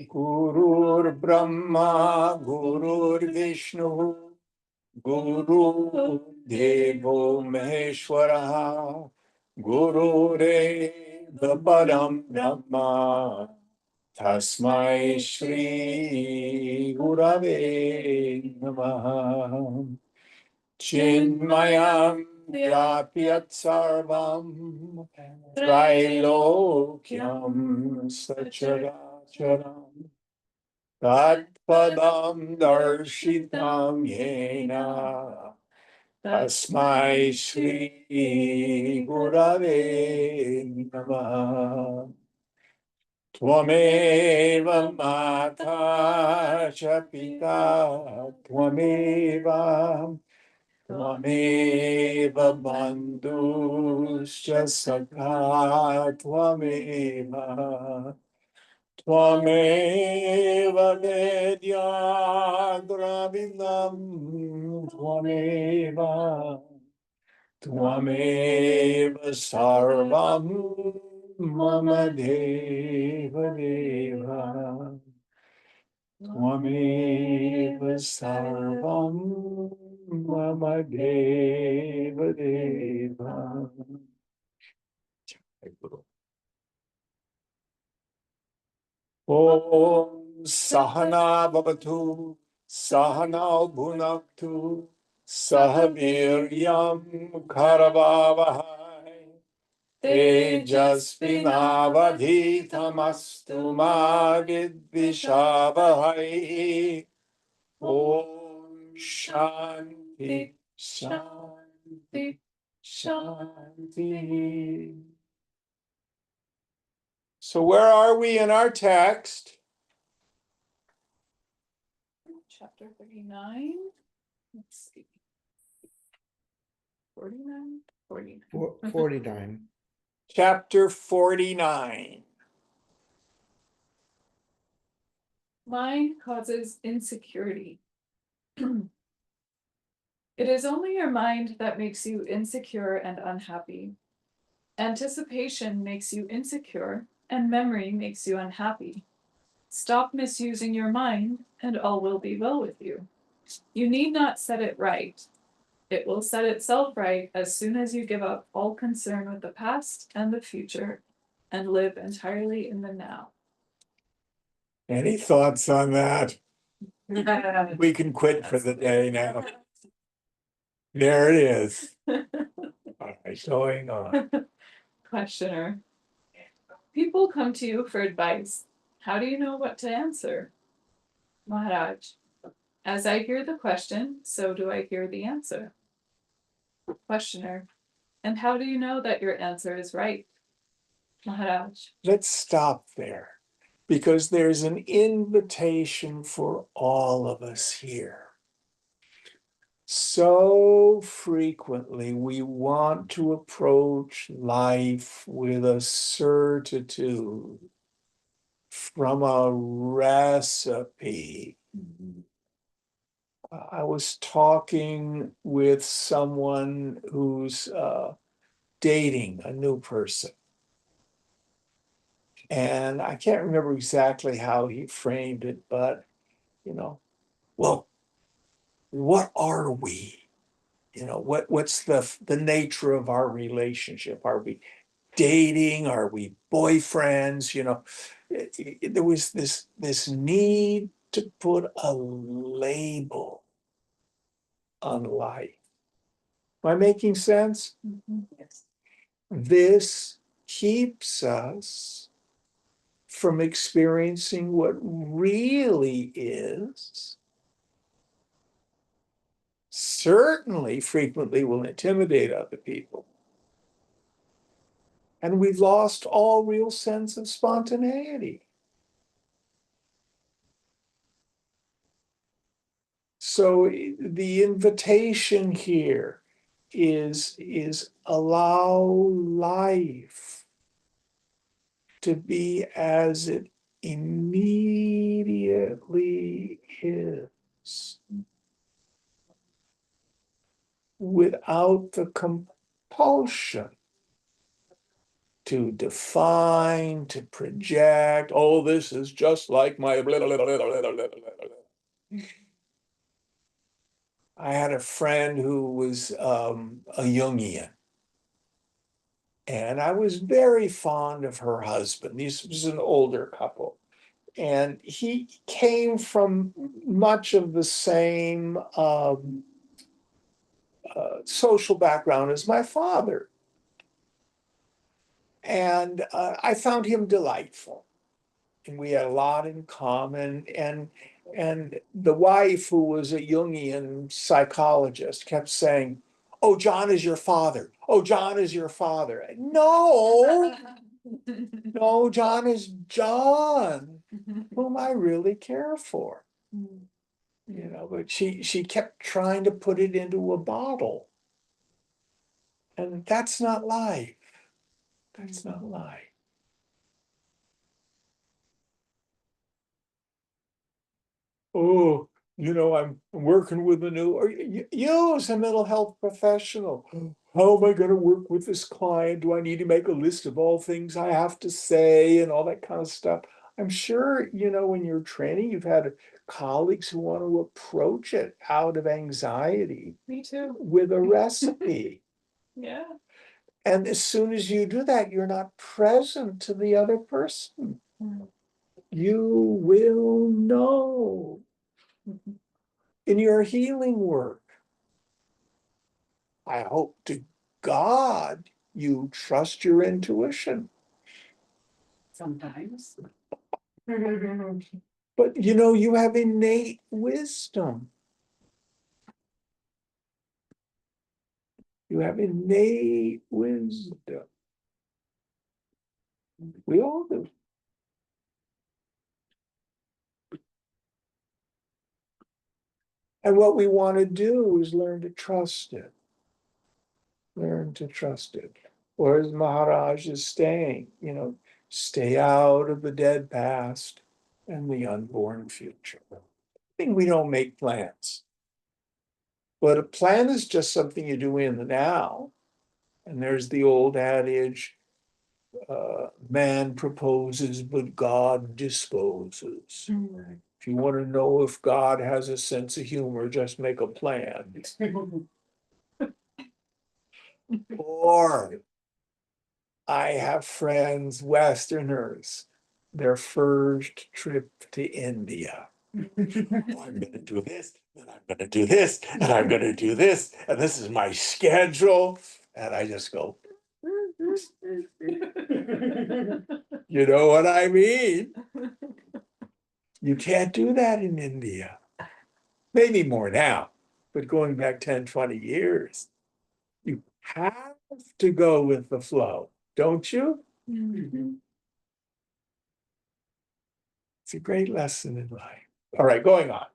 Gurur Brahma, Gurur Vishnu, Guru Devo Maheshwara, Guru Deva Param Brahma, Tasmai Shri Gurave Namaha. Chinmayam Vyapyat Sarvam Trailokyam Sacharacharam Tatpadam Darshitam Yena Tasmai Shri Gurave Namaha. Tvameva Mata cha Pita Tvameva Tvameva bandhuscha sakha Tvameva Tvameva vedya dravidam Tvameva Tvameva sarvam mama deva deva Tvameva sarvam mama deva deva. Om Sahana Bhavatu Sahana Bhunaktu Sahaviryam Karavavahai Tejasvinavadhitamastu ma vidvishavahai. Om Shanti Shanti Shanti. So where are we in our text? Chapter 39. Let's see. 49? 49. 49. Chapter 49. Mind causes insecurity. It is only your mind that makes you insecure and unhappy. Anticipation makes you insecure, and memory makes you unhappy. Stop misusing your mind, and all will be well with you. You need not set it right. It will set itself right as soon as you give up all concern with the past and the future and live entirely in the now. Any thoughts on that? We can quit for the day now. There it is. All right, going on. Questioner. People come to you for advice. How do you know what to answer? Maharaj. As I hear the question, so do I hear the answer. Questioner. And how do you know that your answer is right? Maharaj. Let's stop there, because there's an invitation for all of us here. So frequently we want to approach life with a certitude from a recipe. I was talking with someone who's dating a new person. And I can't remember exactly how he framed it, but, well, what are we? What's the nature of our relationship? Are we dating? Are we boyfriends? There was this need to put a label on life. Am I making sense? Mm-hmm. Yes. This keeps us from experiencing what really is. Certainly, frequently will intimidate other people. And we've lost all real sense of spontaneity. So the invitation here is allow life to be as it immediately is, without the compulsion to define, to project, oh, this is just like my blah, blah, blah, blah, blah, blah, blah, blah. I had a friend who was a Jungian, and I was very fond of her husband. This was an older couple, and he came from much of the same social background as my father. And I found him delightful. And we had a lot in common. And the wife, who was a Jungian psychologist, kept saying, "Oh, John is your father. Oh, John is your father." No, no, John is John, whom I really care for. But she kept trying to put it into a bottle. And that's not life. That's not life. Oh, I'm working with a new, or you as a mental health professional, how am I going to work with this client? Do I need to make a list of all things I have to say and all that kind of stuff? I'm sure, when you're training, you've had colleagues who want to approach it out of anxiety Me too. with a recipe. Yeah. And as soon as you do that, you're not present to the other person. You will know in your healing work. I hope to God you trust your intuition. Sometimes. But you have innate wisdom. You have innate wisdom. We all do. And what we want to do is learn to trust it. Learn to trust it. Or as Maharaj is saying, stay out of the dead past and the unborn future. I think we don't make plans. But a plan is just something you do in the now. And there's the old adage, man proposes, but God disposes. If you want to know if God has a sense of humor, just make a plan. Or I have friends, Westerners, their first trip to India. I'm going to do this, and I'm going to do this, and I'm going to do this, and this is my schedule. And I just go, you know what I mean? You can't do that in India. Maybe more now, but going back 10, 20 years, you have to go with the flow, don't you? It's a great lesson in life. All right, going on.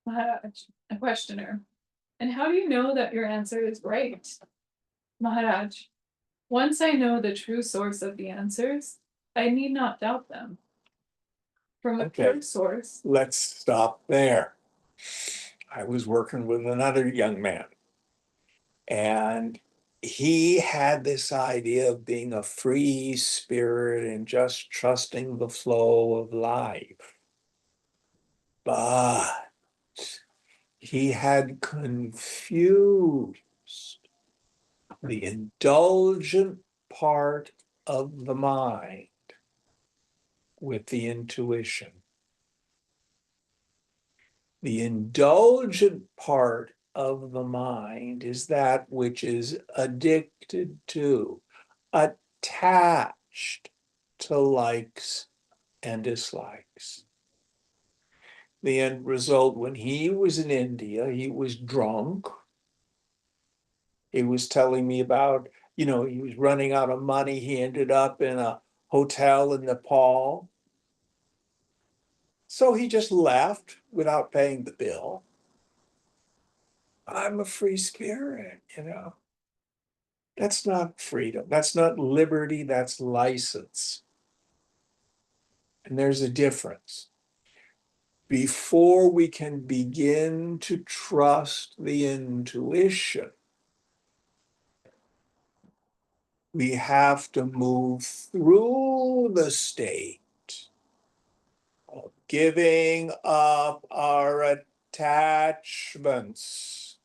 Maharaj, a questioner. And how do you know that your answer is right? Maharaj, once I know the true source of the answers, I need not doubt them. From a Okay. pure source. Let's stop there. I was working with another young man, and he had this idea of being a free spirit and just trusting the flow of life. But he had confused the indulgent part of the mind with the intuition. The indulgent part of the mind is that which is addicted to, attached to likes and dislikes. The end result, when he was in India, he was drunk. He was telling me about, he was running out of money. He ended up in a hotel in Nepal. So he just left without paying the bill. I'm a free spirit, you know. That's not freedom. That's not liberty. That's license. And there's a difference. Before we can begin to trust the intuition, we have to move through the state of giving up our attachments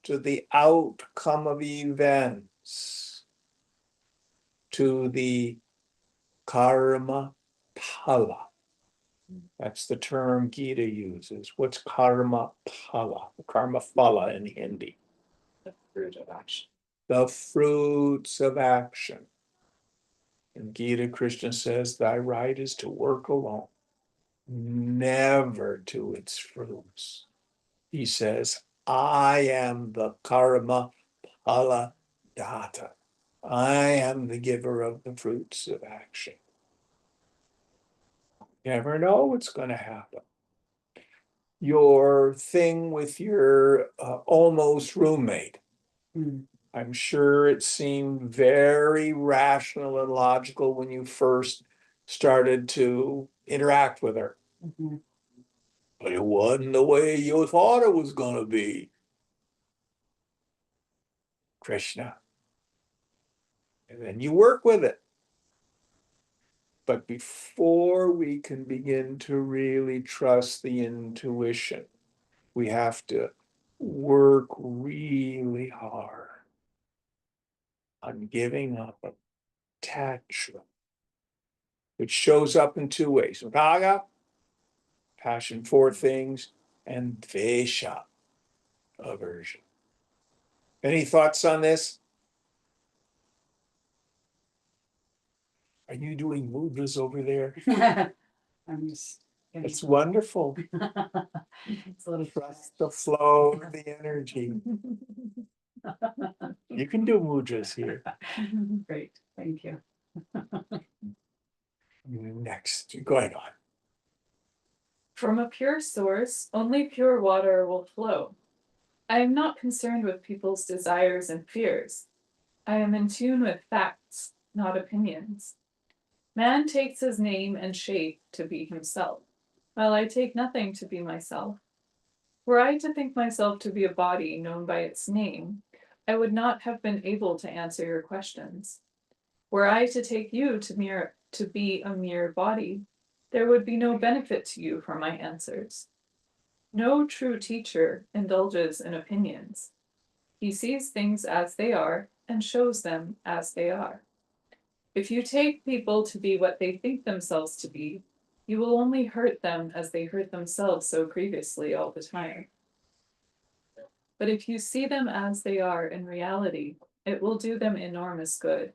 to the outcome of events, to the karma phala. That's the term Gita uses. What's karma phala? Karma phala in Hindi. The fruit of action. The fruits of action. In Gita, Krishna says, thy right is to work alone, never to its fruits. He says, I am the karma phala data. I am the giver of the fruits of action. You never know what's going to happen. Your thing with your almost roommate. I'm sure it seemed very rational and logical when you first started to interact with her. But it wasn't the way you thought it was going to be. Krishna. And then you work with it. But before we can begin to really trust the intuition, we have to work really hard on giving up attachment, which shows up in two ways: raga, passion for things, and dvesha, aversion. Any thoughts on this? Are you doing mudras over there? I'm just. It's wonderful. It's a little Trust the flow of the energy. You can do mudras here. Great, thank you. Next, going on. From a pure source, only pure water will flow. I am not concerned with people's desires and fears. I am in tune with facts, not opinions. Man takes his name and shape to be himself, while I take nothing to be myself. Were I to think myself to be a body known by its name, I would not have been able to answer your questions. Were I to take you to be a mere body, there would be no benefit to you from my answers. No true teacher indulges in opinions. He sees things as they are and shows them as they are. If you take people to be what they think themselves to be, you will only hurt them as they hurt themselves so grievously all the time. But if you see them as they are in reality, it will do them enormous good.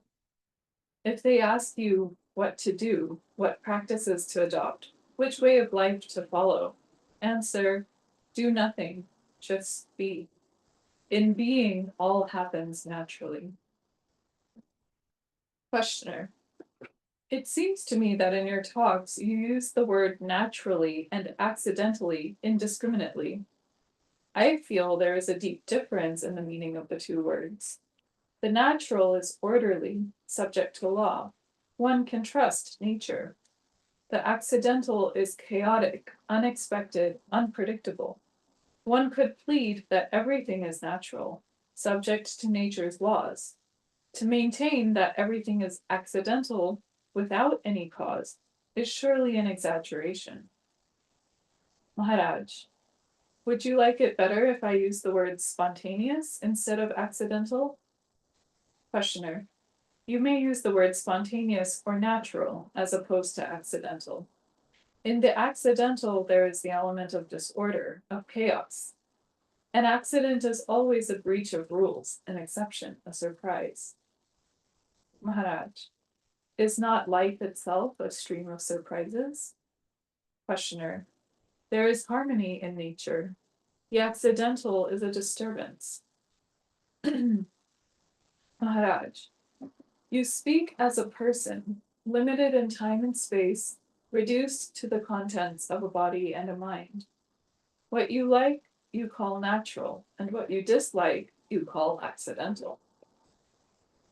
If they ask you what to do, what practices to adopt, which way of life to follow, answer, do nothing, just be. In being, all happens naturally. Questioner. It seems to me that in your talks you use the word naturally and accidentally indiscriminately. I feel there is a deep difference in the meaning of the two words. The natural is orderly, subject to law. One can trust nature. The accidental is chaotic, unexpected, unpredictable. One could plead that everything is natural, subject to nature's laws. To maintain that everything is accidental without any cause is surely an exaggeration. Maharaj, would you like it better if I use the word spontaneous instead of accidental? Questioner, you may use the word spontaneous or natural as opposed to accidental. In the accidental, there is the element of disorder, of chaos. An accident is always a breach of rules, an exception, a surprise. Maharaj, is not life itself a stream of surprises? Questioner, there is harmony in nature. The accidental is a disturbance. Maharaj, you speak as a person, limited in time and space, reduced to the contents of a body and a mind. What you like, you call natural, and what you dislike, you call accidental.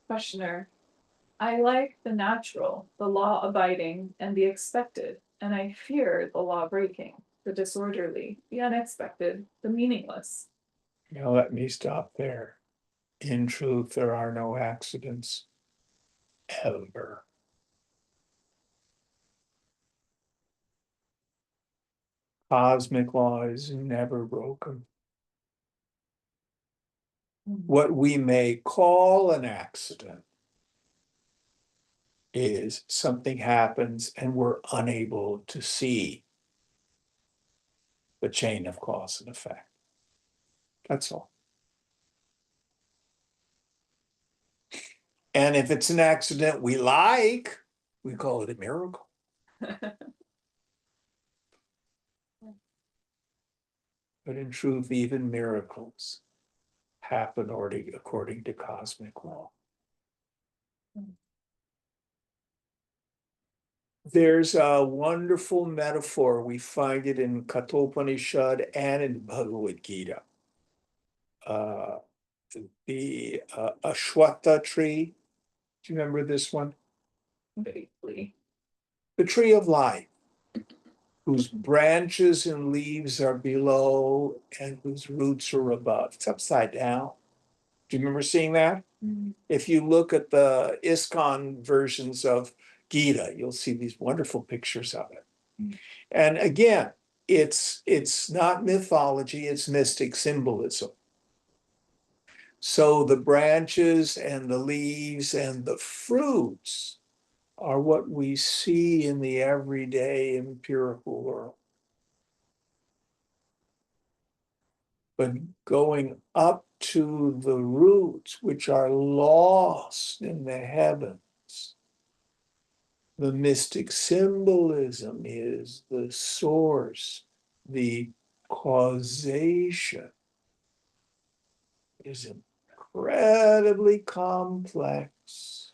Questioner, I like the natural, the law abiding, and the expected, and I fear the law breaking, the disorderly, the unexpected, the meaningless. Now let me stop there. In truth, there are no accidents ever. Cosmic law is never broken. What we may call an accident is something happens and we're unable to see the chain of cause and effect. That's all. And if it's an accident we like, we call it a miracle. But in truth, even miracles happen according to cosmic law. There's a wonderful metaphor. We find it in Kathopanishad and in Bhagavad Gita. The Ashwatha tree. Do you remember this one? Vaguely. The tree of life, whose branches and leaves are below and whose roots are above. It's upside down. Do you remember seeing that? Mm. If you look at the ISKCON versions of Gita, you'll see these wonderful pictures of it. Mm. And again, it's not mythology, it's mystic symbolism. So the branches and the leaves and the fruits are what we see in the everyday empirical world. But going up to the roots, which are lost in the heavens, the mystic symbolism is the source, the causation is incredibly complex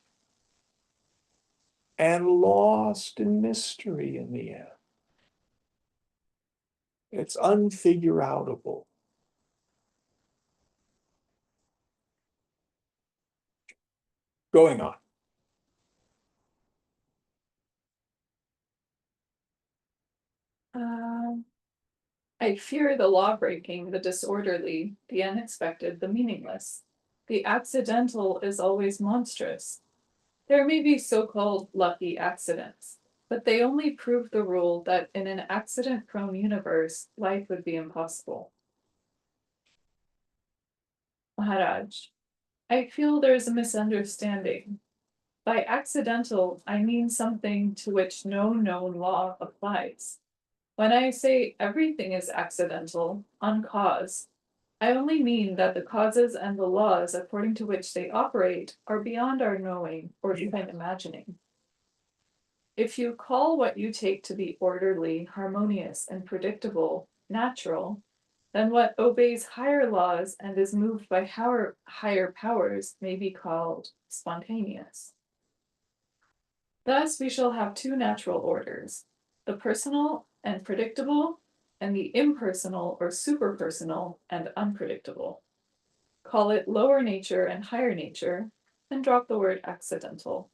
and lost in mystery in the end. It's unfigureoutable. Going on. I fear the law breaking, the disorderly, the unexpected, the meaningless. The accidental is always monstrous. There may be so-called lucky accidents, but they only prove the rule that in an accident-prone universe, life would be impossible. Maharaj, I feel there is a misunderstanding. By accidental, I mean something to which no known law applies. When I say everything is accidental, uncaused, I only mean that the causes and the laws according to which they operate are beyond our knowing or even imagining. If you call what you take to be orderly, harmonious, and predictable natural, then what obeys higher laws and is moved by higher powers may be called spontaneous. Thus we shall have two natural orders, the personal and predictable, and the impersonal or superpersonal and unpredictable. Call it lower nature and higher nature, and drop the word accidental.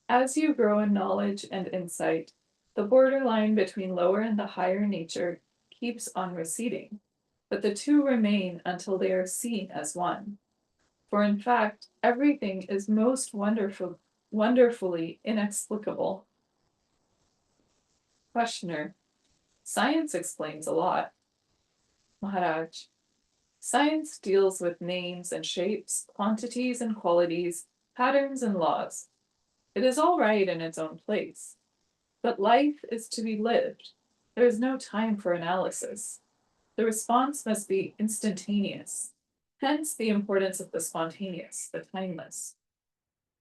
As you grow in knowledge and insight, the borderline between lower and the higher nature keeps on receding, but the two remain until they are seen as one. For in fact, everything is most wonderfully inexplicable. Questioner, science explains a lot. Maharaj, science deals with names and shapes, quantities and qualities, patterns and laws. It is all right in its own place. But life is to be lived. There is no time for analysis. The response must be instantaneous. Hence the importance of the spontaneous, the timeless.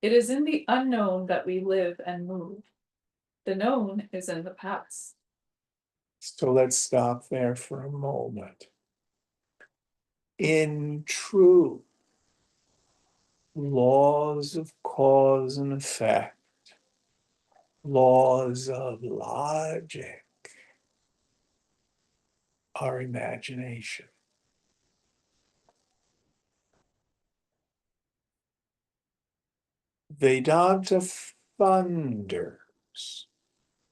It is in the unknown that we live and move. The known is in the past. So let's stop there for a moment. In truth, laws of cause and effect laws of logic, our imagination. Vedanta thunders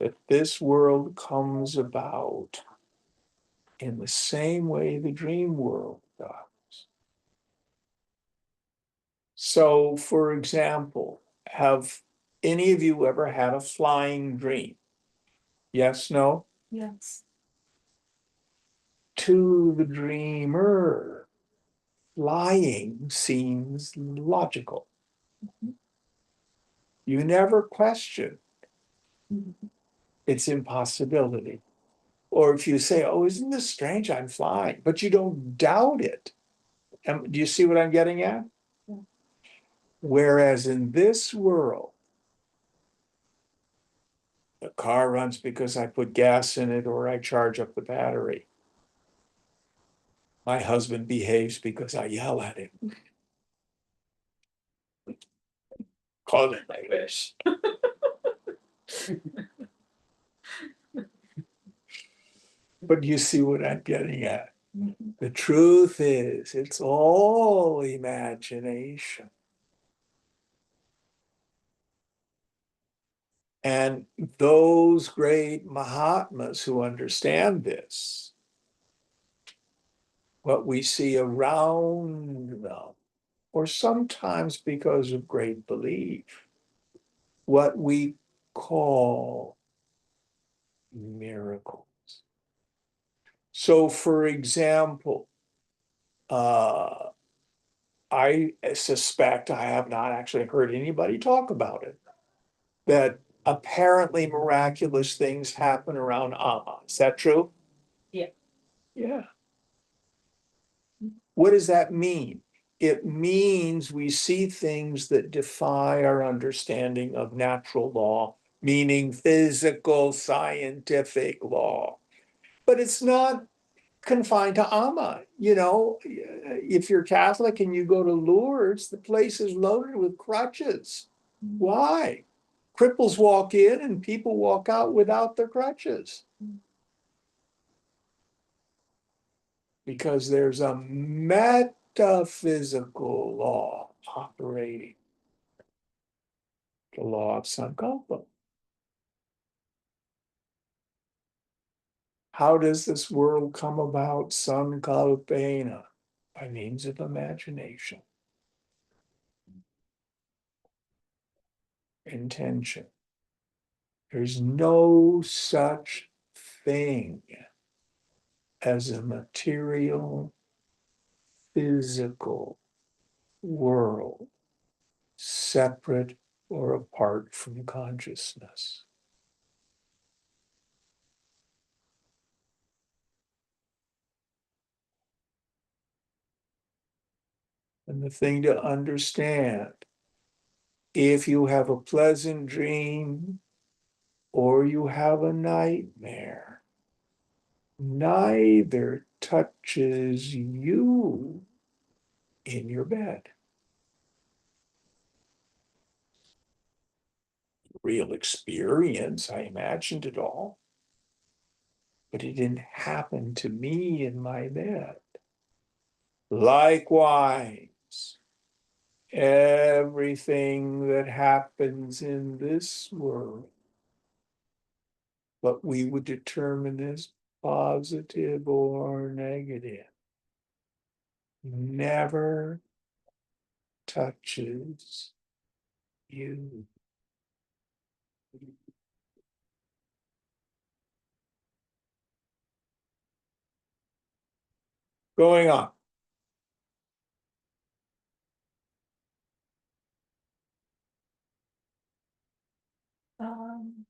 that this world comes about in the same way the dream world does. So, for example, have any of you ever had a flying dream? Yes, no? Yes. To the dreamer, flying seems logical. You never question its impossibility. Or if you say, oh, isn't this strange? I'm flying, but you don't doubt it. Do you see what I'm getting at? Yeah. Whereas in this world, the car runs because I put gas in it or I charge up the battery. My husband behaves because I yell at him. Call it my wish. But you see what I'm getting at. The truth is, it's all imagination. And those great Mahatmas who understand this, what we see around them, or sometimes because of great belief, what we call miracles. So, for example, I suspect, I have not actually heard anybody talk about it, that apparently miraculous things happen around Amma. Is that true? Yeah. Yeah. What does that mean? It means we see things that defy our understanding of natural law, meaning physical, scientific law. But it's not confined to Amma. You know, if you're Catholic and you go to Lourdes, the place is loaded with crutches. Why? Cripples walk in and people walk out without their crutches. Because there's a metaphysical law operating, the law of Sankalpa. How does this world come about? Sankalpena, by means of imagination, intention. There's no such thing as a material, physical world separate or apart from consciousness. And the thing to understand, if you have a pleasant dream or you have a nightmare, neither touches you in your bed. Real experience, I imagined it all, but it didn't happen to me in my bed. Likewise, everything that happens in this world, what we would determine as positive or negative, never touches you. Going on. Um,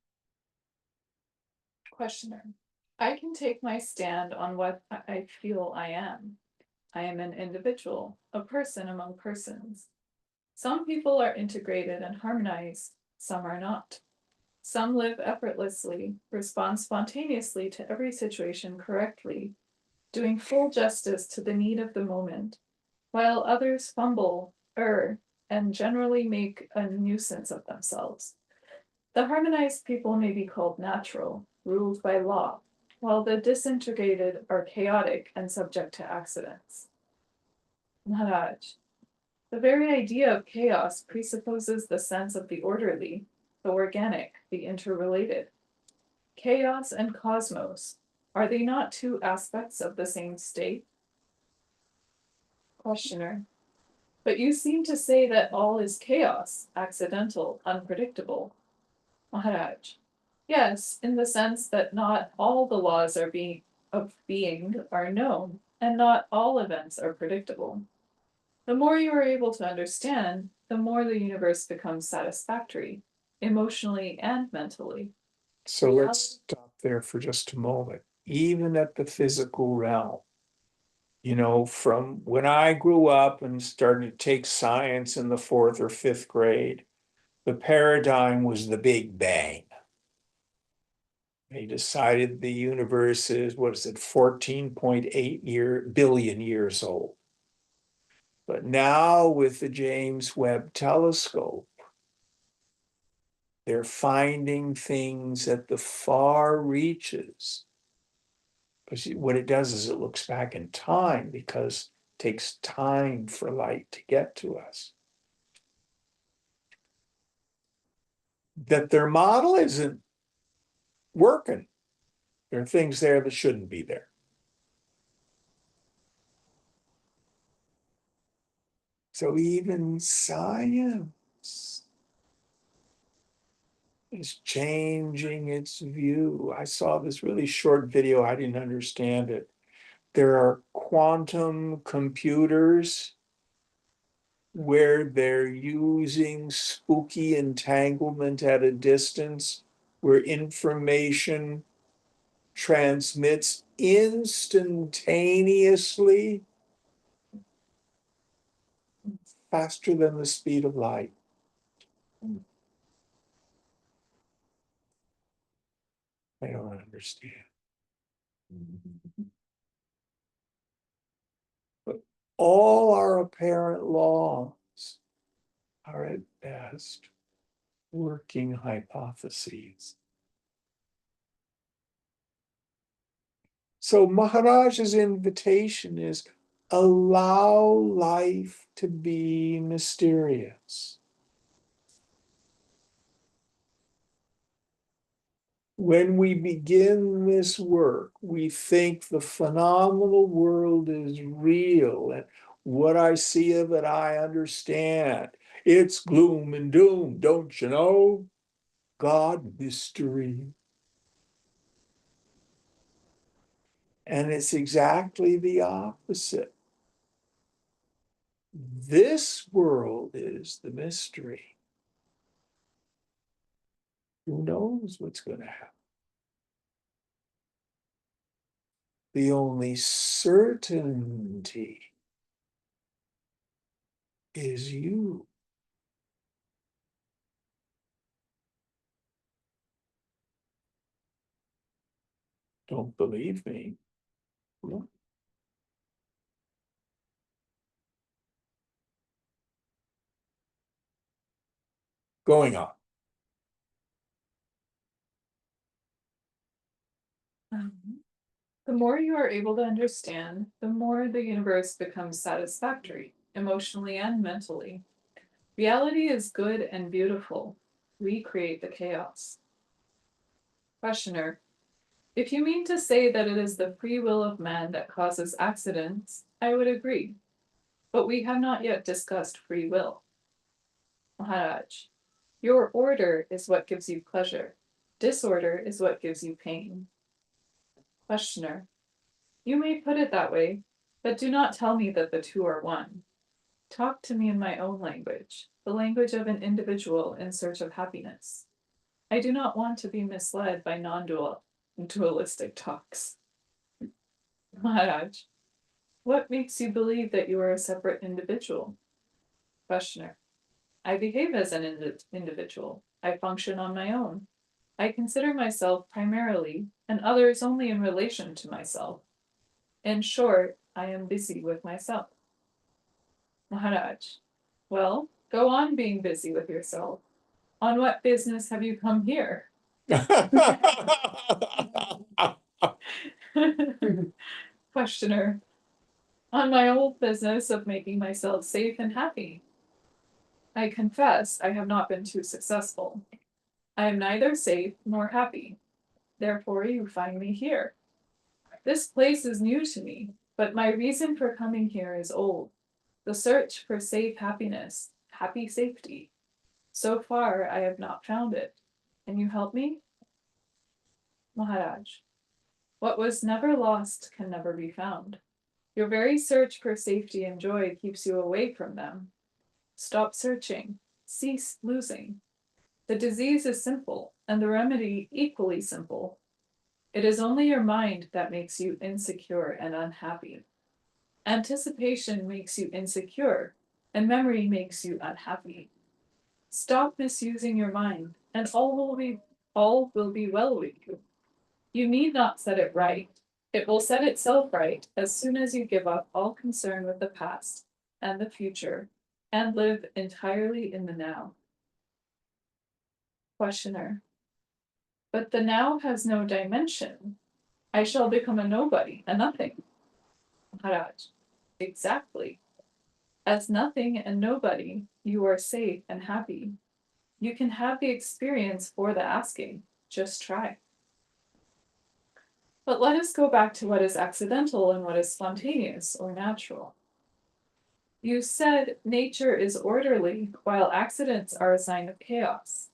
Questioner. I can take my stand on what I feel I am. I am an individual, a person among persons. Some people are integrated and harmonized, some are not. Some live effortlessly, respond spontaneously to every situation correctly, doing full justice to the need of the moment, while others fumble, err, and generally make a nuisance of themselves. The harmonized people may be called natural, ruled by law, while the disintegrated are chaotic and subject to accidents. Maharaj, the very idea of chaos presupposes the sense of the orderly, the organic, the interrelated. Chaos and cosmos, are they not two aspects of the same state? Questioner. But you seem to say that all is chaos, accidental, unpredictable. Maharaj. Yes, in the sense that not all the laws of being are known, and not all events are predictable. The more you are able to understand, the more the universe becomes satisfactory, emotionally and mentally. So let's stop there for just a moment. Even at the physical realm, from when I grew up and started to take science in the fourth or fifth grade, the paradigm was the Big Bang. They decided the universe is, what is it, 14.8 billion years old. But now with the James Webb Telescope, they're finding things at the far reaches. But what it does is it looks back in time because it takes time for light to get to us. That their model isn't working. There are things there that shouldn't be there. So even science is changing its view. I saw this really short video, I didn't understand it. There are quantum computers where they're using spooky entanglement at a distance, where information transmits instantaneously faster than the speed of light. I don't understand. But all our apparent laws are at best working hypotheses. So Maharaj's invitation is allow life to be mysterious. When we begin this work, we think the phenomenal world is real and what I see of it, I understand. It's gloom and doom, don't you know? God, mystery. And it's exactly the opposite. This world is the mystery. Who knows what's going to happen? The only certainty is you. Don't believe me? Look. Going on. The more you are able to understand, the more the universe becomes satisfactory, emotionally and mentally. Reality is good and beautiful. We create the chaos. Questioner. If you mean to say that it is the free will of man that causes accidents, I would agree. But we have not yet discussed free will. Maharaj. Your order is what gives you pleasure. Disorder is what gives you pain. Questioner. You may put it that way, but do not tell me that the two are one. Talk to me in my own language, the language of an individual in search of happiness. I do not want to be misled by non-dualistic talks. Maharaj, what makes you believe that you are a separate individual? Questioner. I behave as an individual. I function on my own. I consider myself primarily, and others only in relation to myself. In short, I am busy with myself. Maharaj, well, go on being busy with yourself. On what business have you come here? Questioner. On my old business of making myself safe and happy. I confess I have not been too successful. I am neither safe nor happy. Therefore you find me here. This place is new to me, but my reason for coming here is old. The search for safe happiness, happy safety. So far I have not found it. Can you help me? Maharaj. What was never lost can never be found. Your very search for safety and joy keeps you away from them. Stop searching. Cease losing. The disease is simple, and the remedy equally simple. It is only your mind that makes you insecure and unhappy. Anticipation makes you insecure, and memory makes you unhappy. Stop misusing your mind, and all will be well with you. You need not set it right. It will set itself right as soon as you give up all concern with the past and the future and live entirely in the now. Questioner. But the now has no dimension. I shall become a nobody, a nothing. Maharaj. Exactly. As nothing and nobody, you are safe and happy. You can have the experience for the asking. Just try. But let us go back to what is accidental and what is spontaneous or natural. You said nature is orderly, while accidents are a sign of chaos.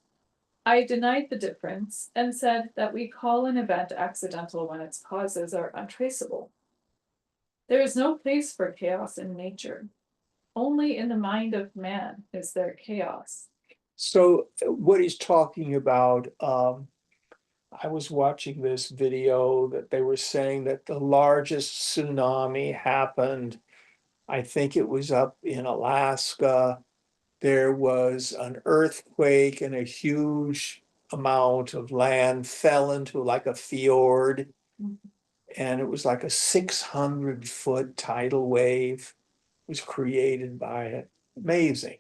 I denied the difference and said that we call an event accidental when its causes are untraceable. There is no place for chaos in nature. Only in the mind of man is there chaos. So what he's talking about, I was watching this video that they were saying that the largest tsunami happened, I think it was up in Alaska. There was an earthquake and a huge amount of land fell into like a fjord. And it was like a 600-foot tidal wave was created by it. Amazing.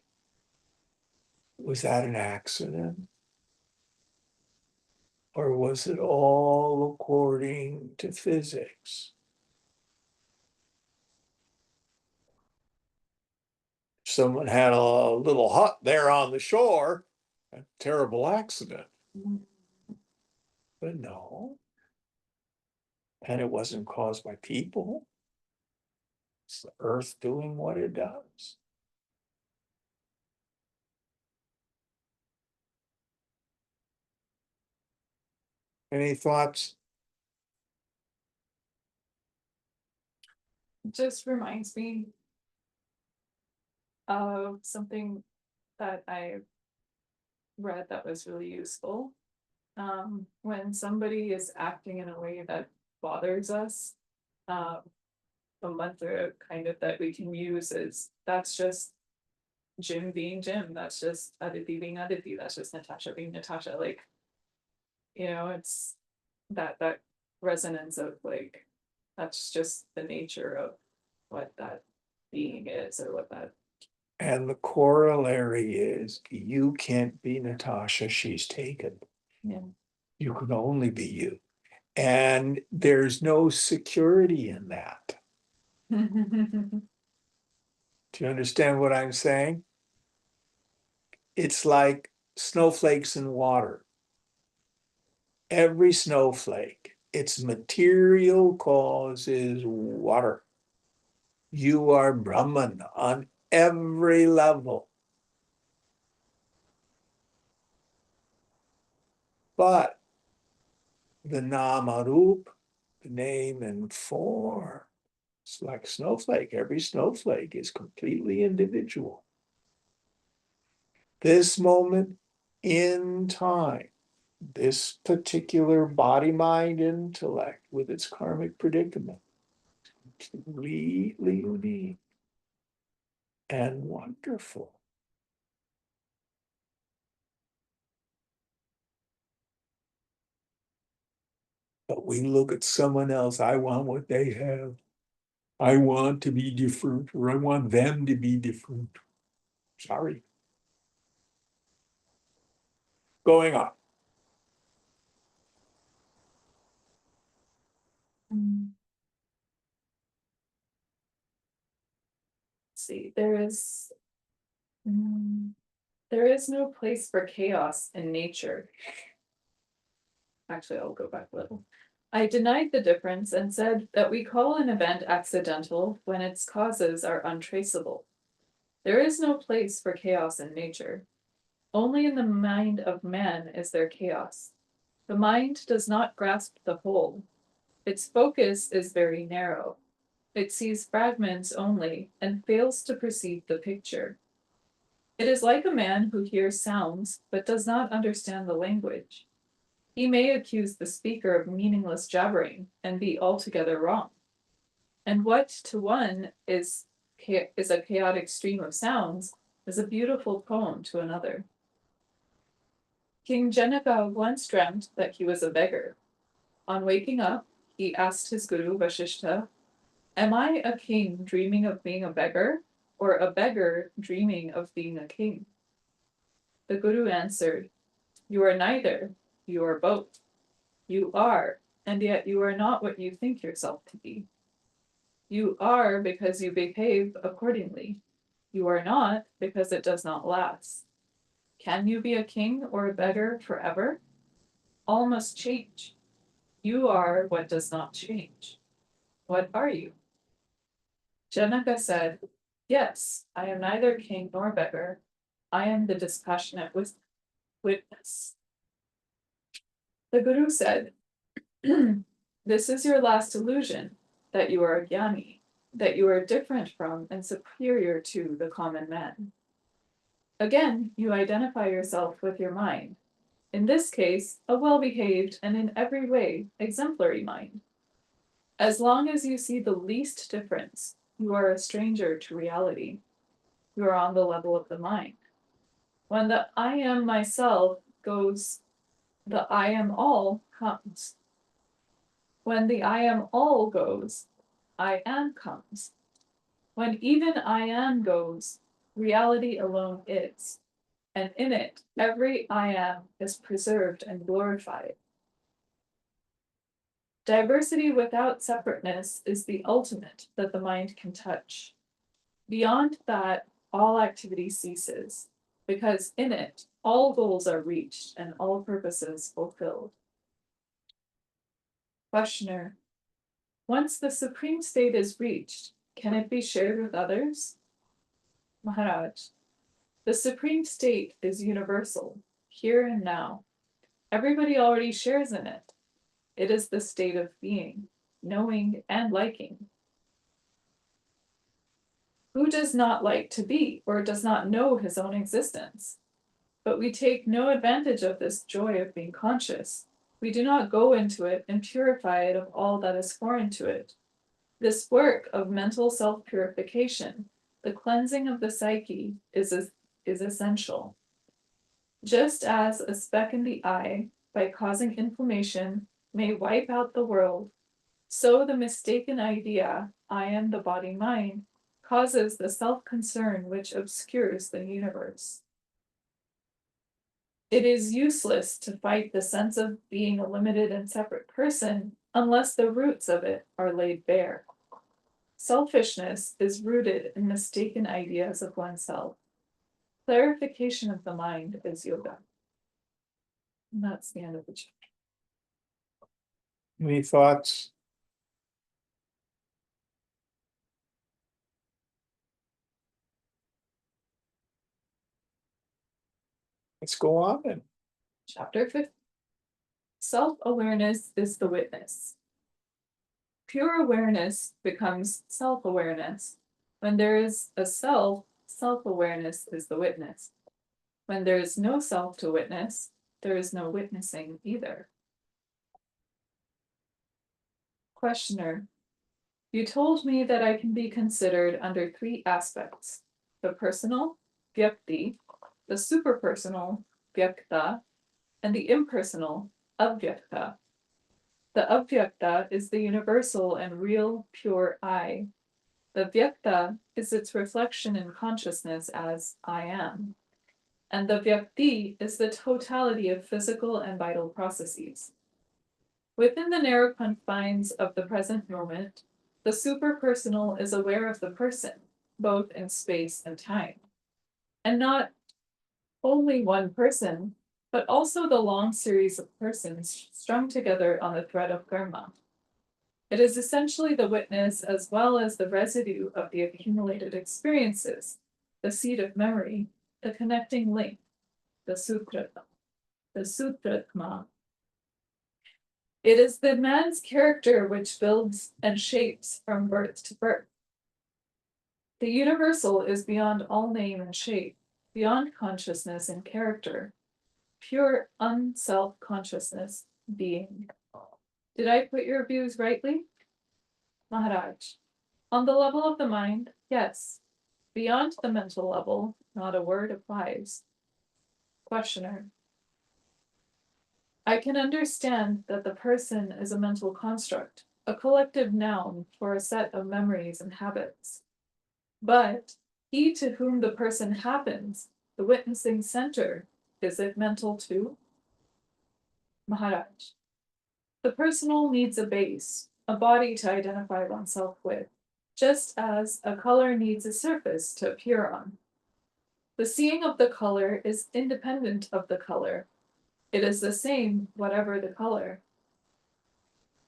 Was that an accident? Or was it all according to physics? Someone had a little hut there on the shore, a terrible accident. But no. And it wasn't caused by people. It's the earth doing what it does. Any thoughts? It just reminds me of something that I read that was really useful. When somebody is acting in a way that bothers us, um, a mantra kind of that we can use is that's just Jim being Jim. That's just Aditi being Aditi. That's just Natasha being Natasha. Like, it's that resonance of like that's just the nature of what that being is or what that. And the corollary is you can't be Natasha, she's taken. Yeah. You can only be you. And there's no security in that. Do you understand what I'm saying? It's like snowflakes in water. Every snowflake, its material cause is water. You are Brahman on every level. But the Namarup, the name and form, it's like snowflake. Every snowflake is completely individual. This moment in time, this particular body, mind, intellect with its karmic predicament, completely unique and wonderful. But we look at someone else, I want what they have. I want to be different, or I want them to be different. Sorry. going on. Let's see, there is no place for chaos in nature. Actually, I'll go back a little. I denied the difference and said that we call an event accidental when its causes are untraceable. There is no place for chaos in nature. Only in the mind of man is there chaos. The mind does not grasp the whole. Its focus is very narrow. It sees fragments only and fails to perceive the picture. It is like a man who hears sounds but does not understand the language. He may accuse the speaker of meaningless jabbering and be altogether wrong. And what to one is a chaotic stream of sounds is a beautiful poem to another. King Janaka once dreamt that he was a beggar. On waking up, he asked his guru Vashishta, "Am I a king dreaming of being a beggar, or a beggar dreaming of being a king?" The guru answered, "You are neither, you are both. You are, and yet you are not what you think yourself to be. You are because you behave accordingly. You are not because it does not last. Can you be a king or a beggar forever? All must change. You are what does not change. What are you?" Janaka said, "Yes, I am neither king nor beggar. I am the dispassionate witness." The Guru said, "This is your last illusion, that you are a jnani, that you are different from and superior to the common man. Again, you identify yourself with your mind. In this case, a well-behaved and in every way exemplary mind. As long as you see the least difference, you are a stranger to reality. You are on the level of the mind. When the I am myself goes, the I am all comes. When the I am all goes, I am comes. When even I am goes, reality alone is, and in it, every I am is preserved and glorified. Diversity without separateness is the ultimate that the mind can touch. Beyond that, all activity ceases, because in it, all goals are reached and all purposes fulfilled. Questioner: once the supreme state is reached, can it be shared with others? Maharaj: the supreme state is universal, here and now. Everybody already shares in it. It is the state of being, knowing and liking. Who does not like to be or does not know his own existence? But we take no advantage of this joy of being conscious. We do not go into it and purify it of all that is foreign to it. This work of mental self-purification, the cleansing of the psyche, is essential. Just as a speck in the eye, by causing inflammation, may wipe out the world, so the mistaken idea, I am the body-mind, causes the self-concern which obscures the universe. It is useless to fight the sense of being a limited and separate person unless the roots of it are laid bare. Selfishness is rooted in mistaken ideas of oneself. Clarification of the mind is yoga. And that's the end of the chapter. Any thoughts? Let's go on then. Chapter 50. Self-awareness is the witness. Pure awareness becomes self-awareness. When there is a self, self-awareness is the witness. When there is no self to witness, there is no witnessing either. Questioner: you told me that I can be considered under three aspects: the personal, vyakti, the superpersonal, vyakta, and the impersonal, avyakta. The avyakta is the universal and real pure I. The vyakta is its reflection in consciousness as I am. and the vyakti is the totality of physical and vital processes. Within the narrow confines of the present moment, the superpersonal is aware of the person, both in space and time, and not only one person, but also the long series of persons strung together on the thread of karma. It is essentially the witness as well as the residue of the accumulated experiences, the seed of memory, the connecting link, the sutratma. It is the man's character which builds and shapes from birth to birth. The universal is beyond all name and shape, beyond consciousness and character, pure unself consciousness being. Did I put your views rightly? Maharaj. On the level of the mind, yes. Beyond the mental level, not a word applies. Questioner. I can understand that the person is a mental construct, a collective noun for a set of memories and habits. But he to whom the person happens, the witnessing center, is it mental too? Maharaj. The personal needs a base, a body to identify oneself with, just as a color needs a surface to appear on. The seeing of the color is independent of the color. It is the same, whatever the color.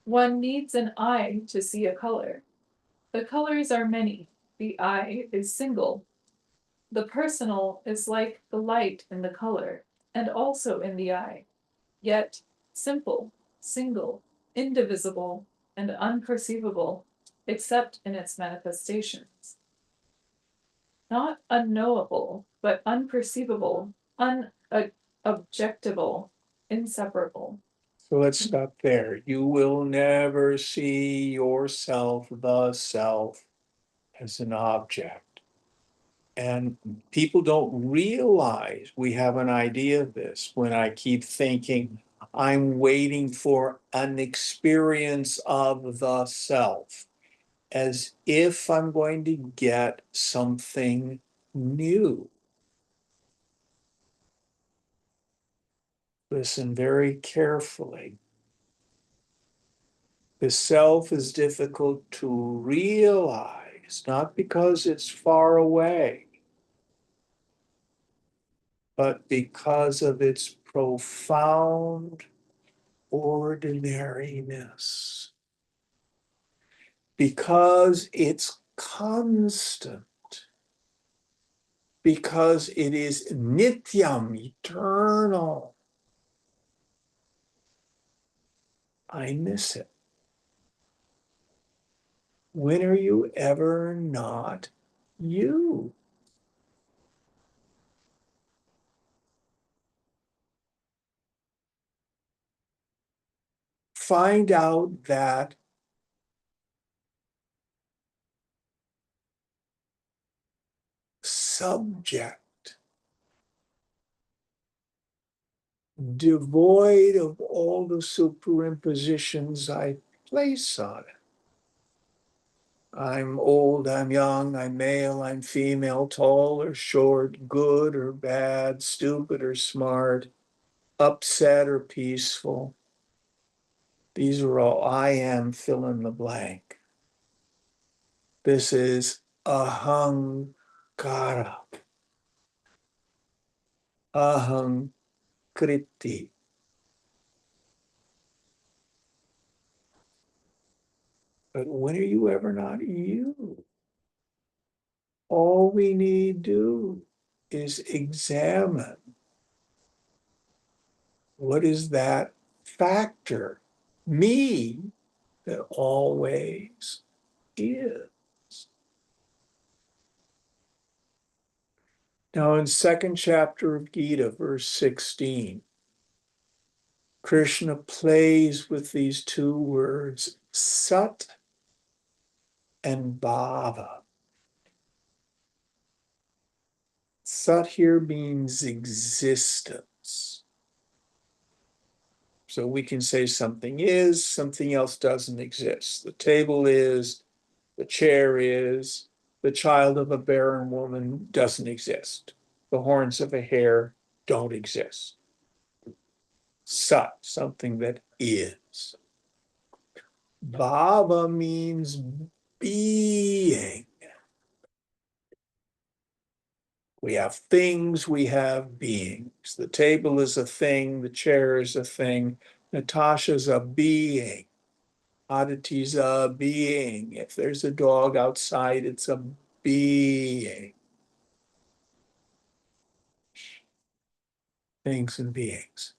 One needs an eye to see a color. The colors are many. The eye is single. The personal is like the light in the color, and also in the eye, yet simple, single, indivisible, and unperceivable, except in its manifestations. Not unknowable, but unperceivable, unobjectable, inseparable. So let's stop there. You will never see yourself, the self, as an object. And people don't realize we have an idea of this when I keep thinking, I'm waiting for an experience of the self, as if I'm going to get something new. Listen very carefully. The self is difficult to realize, not because it's far away, but because of its profound ordinariness, because it's constant, because it is nityam, eternal. I miss it. When are you ever not you? Find out that subject, devoid of all the superimpositions I place on it. I'm old, I'm young, I'm male, I'm female, tall or short, good or bad, stupid or smart, upset or peaceful. These are all I am, fill in the blank. This is ahankara, ahankriti. But when are you ever not you? All we need do is examine what is that factor, me, that always is. Now in second chapter of Gita, verse 16, Krishna plays with these two words, sat and bhava. Sat here means existence. So we can say something is, something else doesn't exist. The table is, the chair is, the child of a barren woman doesn't exist. the horns of a hare don't exist. Sat, something that is. Bhava means being. We have things, we have beings. The table is a thing, the chair is a thing, Natasha's a being, Aditi's a being. If there's a dog outside, it's a being. Things and beings.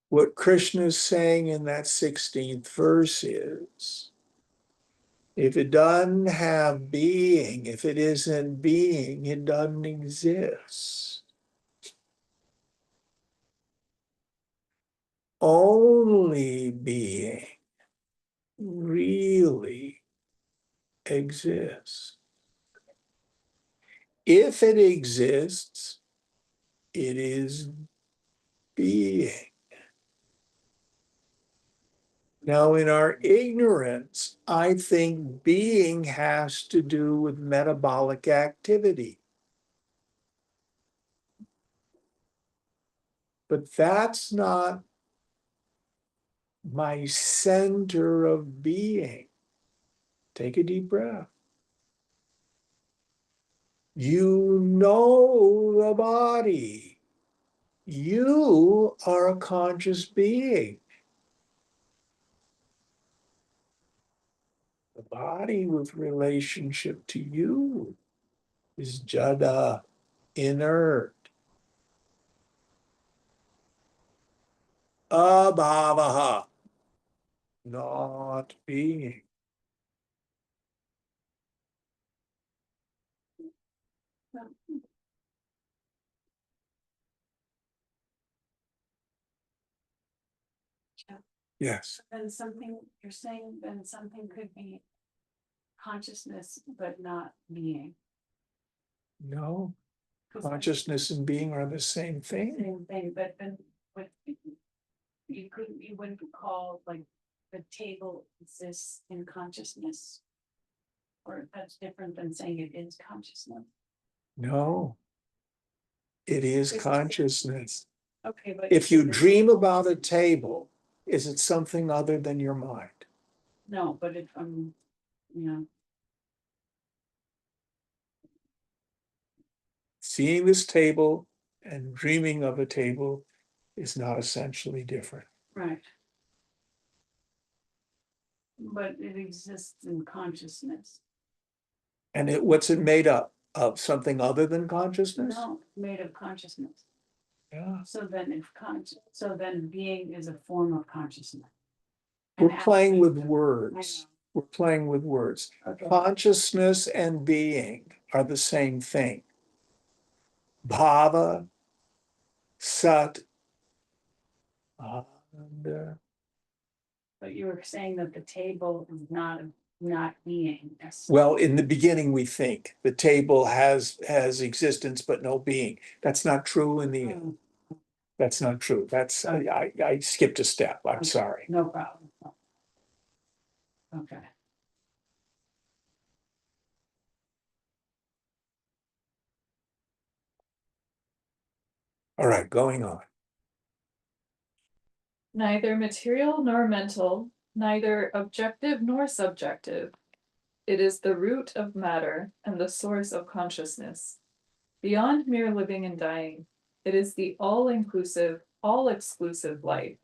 What Krishna is saying in that 16th verse is, if it doesn't have being, if it isn't being, it doesn't exist. Only being really exists. If it exists, it is being. Now, in our ignorance, I think being has to do with metabolic activity. But that's not my center of being. Take a deep breath. You know the body. You are a conscious being. The body with relationship to you is jada, inert. Abhavaha, not being. Yes. Then something, you're saying then something could be consciousness, but not being. No, 'Cause consciousness and being are the same thing. Same thing, but then what you wouldn't call like the table exists in consciousness. Or that's different than saying it is consciousness. No, it is consciousness. Okay, but If you dream about a table, is it something other than your mind? no, but if Seeing this table and dreaming of a table is not essentially different. right. But it exists in consciousness. And what's it made up of? Something other than consciousness? No, made of consciousness. Yeah. So then being is a form of consciousness. We're And playing with I words. We're playing with words. Okay. Consciousness and being are the same thing. Bhava, sat, and, But you were saying that the table is not being. well, in the beginning, we think the table has existence but no being. That's not true in the end. That's not true. That's I skipped a step. I'm sorry. No problem. Okay. All right, going on. Neither material nor mental, neither objective nor subjective. It is the root of matter and the source of consciousness. Beyond mere living and dying, it is the all-inclusive, all-exclusive life,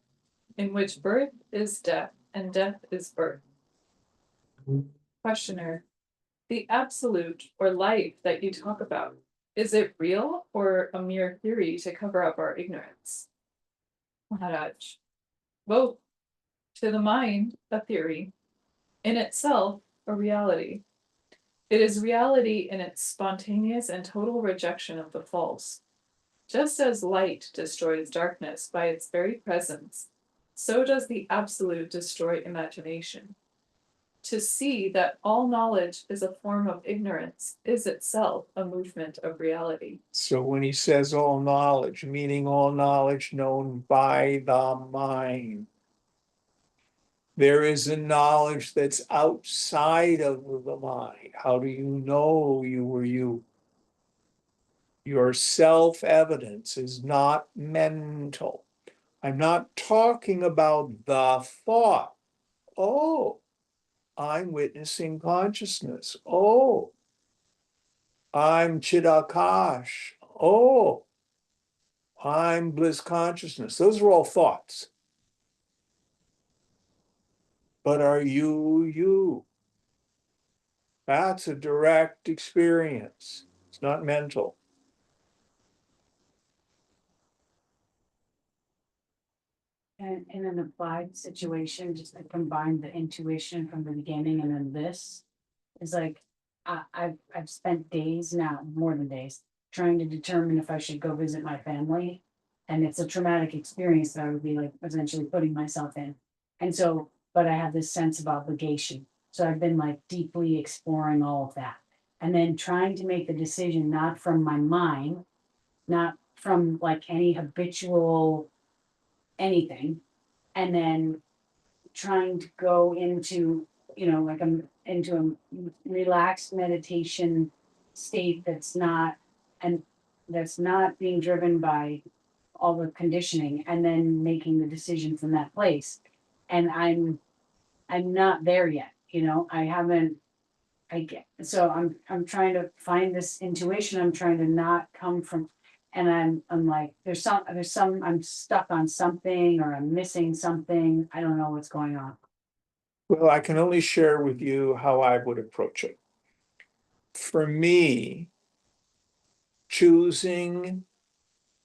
in which birth is death and death is birth. Questioner, the absolute or life that you talk about, is it real or a mere theory to cover up our ignorance? Maharaj, both. To the mind, a theory, in itself, a reality. It is reality in its spontaneous and total rejection of the false. Just as light destroys darkness by its very presence, so does the absolute destroy imagination. To see that all knowledge is a form of ignorance is itself a movement of reality. So when he says all knowledge, meaning all knowledge known by the mind, there is a knowledge that's outside of the mind. How do you know you were you? Your self-evidence is not mental. I'm not talking about the thought. Oh, I'm witnessing consciousness. Oh, I'm Chidakash. Oh, I'm bliss consciousness. Those are all thoughts. But are you you? That's a direct experience. It's not mental. And in an applied situation, just to combine the intuition from the beginning and then this is like, I've spent days now, more than days, trying to determine if I should go visit my family. And it's a traumatic experience that I would be like essentially putting myself in. And so, but I have this sense of obligation. So I've been like deeply exploring all of that. And then trying to make the decision not from my mind, not from like any habitual anything, and then trying to go into, like I'm into a relaxed meditation state that's not being driven by all the conditioning, and then making the decision from that place. And I'm not there yet, I haven't. I'm trying to find this intuition. I'm trying to not come from, and I'm like, there's some, I'm stuck on something, or I'm missing something. I don't know what's going on. Well, I can only share with you how I would approach it. For me, choosing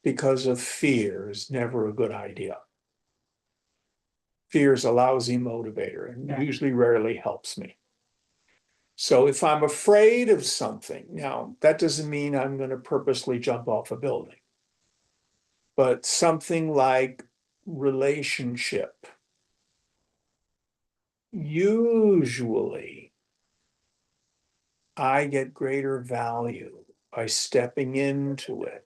because of fear is never a good idea. Fear is a lousy motivator and Yeah. usually rarely helps me. So if I'm afraid of something, now that doesn't mean I'm going to purposely jump off a building. But something like relationship, usually I get greater value by stepping into it,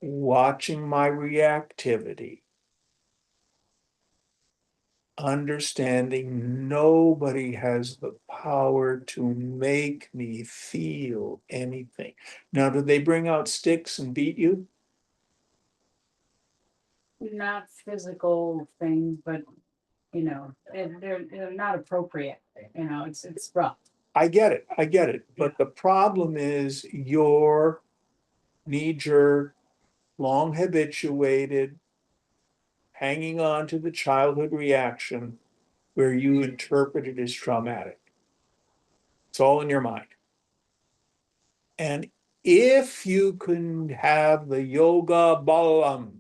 watching my reactivity, understanding nobody has the power to make me feel anything. Now, do they bring out sticks and beat you? Not physical things, but they're not appropriate. It's rough. I get it. I get it. But the problem is your knee-jerk, long habituated, hanging on to the childhood reaction where you interpret it as traumatic. It's all in your mind. And if you can have the yoga balam,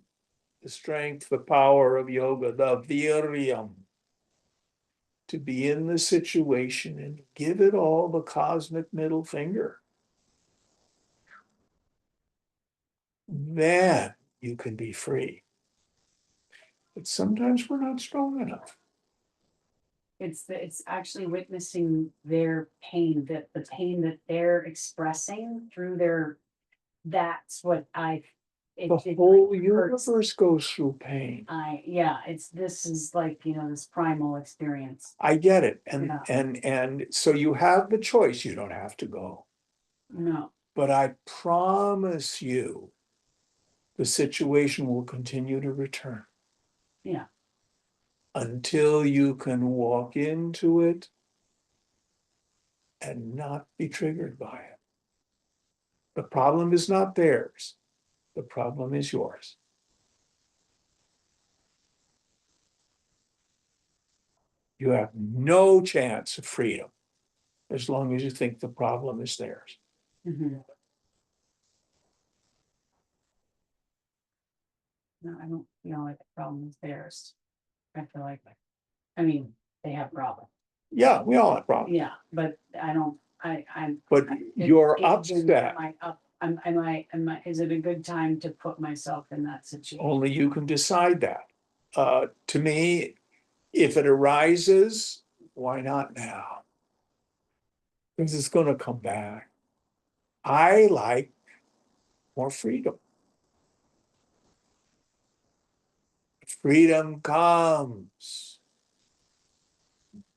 the strength, the power of yoga, the viryam, to be in the situation and give it all the cosmic middle finger, then you can be free. But sometimes we're not strong enough. It's actually witnessing their pain, that the pain that they're expressing through their, that's what The it whole hurts. universe goes through pain. Yeah, this is like, this primal experience. I get it. Yeah. And so you have the choice. You don't have to go. No, But I promise you, the situation will continue to return yeah, until you can walk into it and not be triggered by it. The problem is not theirs. The problem is yours. You have no chance of freedom as long as you think the problem is theirs. mhm. No, I don't feel like the problem is theirs. I feel like, I mean, they have problems. Yeah, we all have problems. Yeah, but I don't, I'm. But you're upset. Is it a good time to put myself in that situation? Only you can decide that. To me, if it arises, why not now? Because it's going to come back. I like more freedom. Freedom comes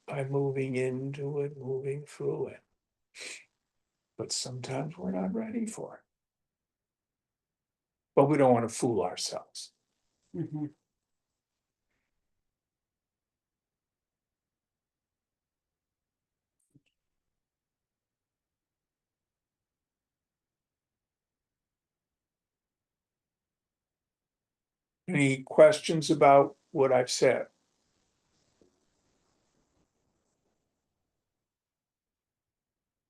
by moving into it, moving through it. But sometimes we're not ready for it. but we don't want to fool ourselves. Mhm. Any questions about what I've said?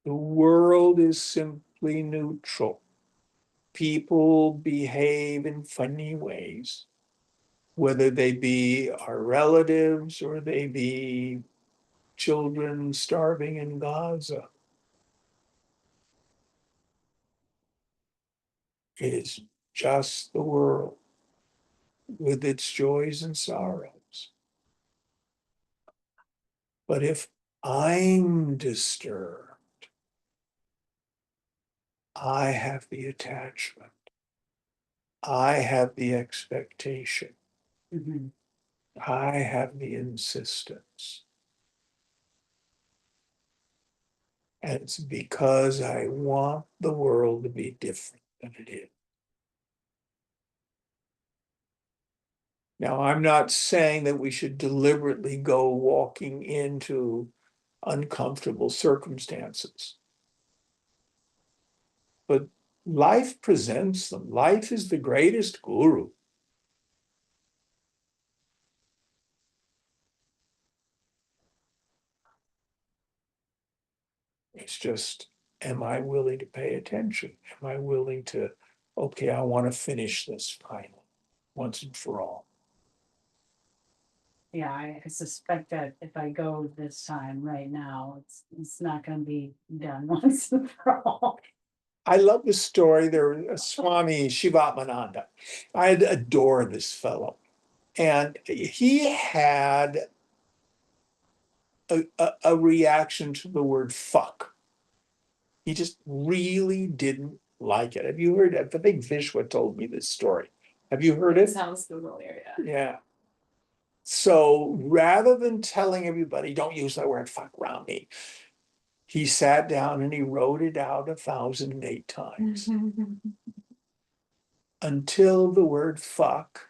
The world is simply neutral. People behave in funny ways, whether they be our relatives or they be children starving in Gaza. It is just the world with its joys and sorrows. But if I'm disturbed, I have the attachment. I have the expectation. Mhm. I have the insistence. And it's because I want the world to be different than it is. Now, I'm not saying that we should deliberately go walking into uncomfortable circumstances. But life presents them. Life is the greatest guru. It's just, am I willing to pay attention? Am I willing to, okay, I want to finish this finally, once and for all. Yeah, I suspect that if I go this time right now, it's not gonna be done once and for all. I love the story. There was Swami Shivatmananda. I adore this fellow. And he had a reaction to the word fuck. He just really didn't like it. Have you heard it? I think Vishwa told me this story. Have you heard it? Sounds familiar, yeah. Yeah. So rather than telling everybody, don't use that word fuck around me, he sat down and he wrote it out 1,008 times until the word fuck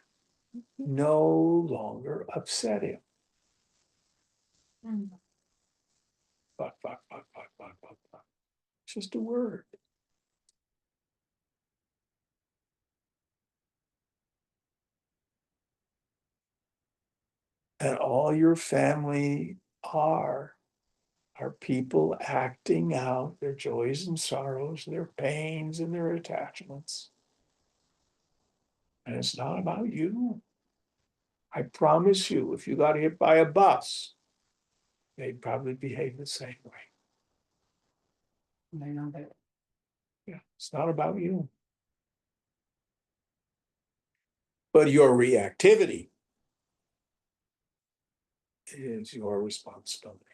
no longer upset him. Fuck, fuck, fuck, fuck, fuck, fuck, fuck. It's just a word. And all your family are people acting out their joys and sorrows, their pains and their attachments. And it's not about you. I promise you, if you got hit by a bus, they'd probably behave the same way. I know that. Yeah, it's not about you. But your reactivity is your responsibility.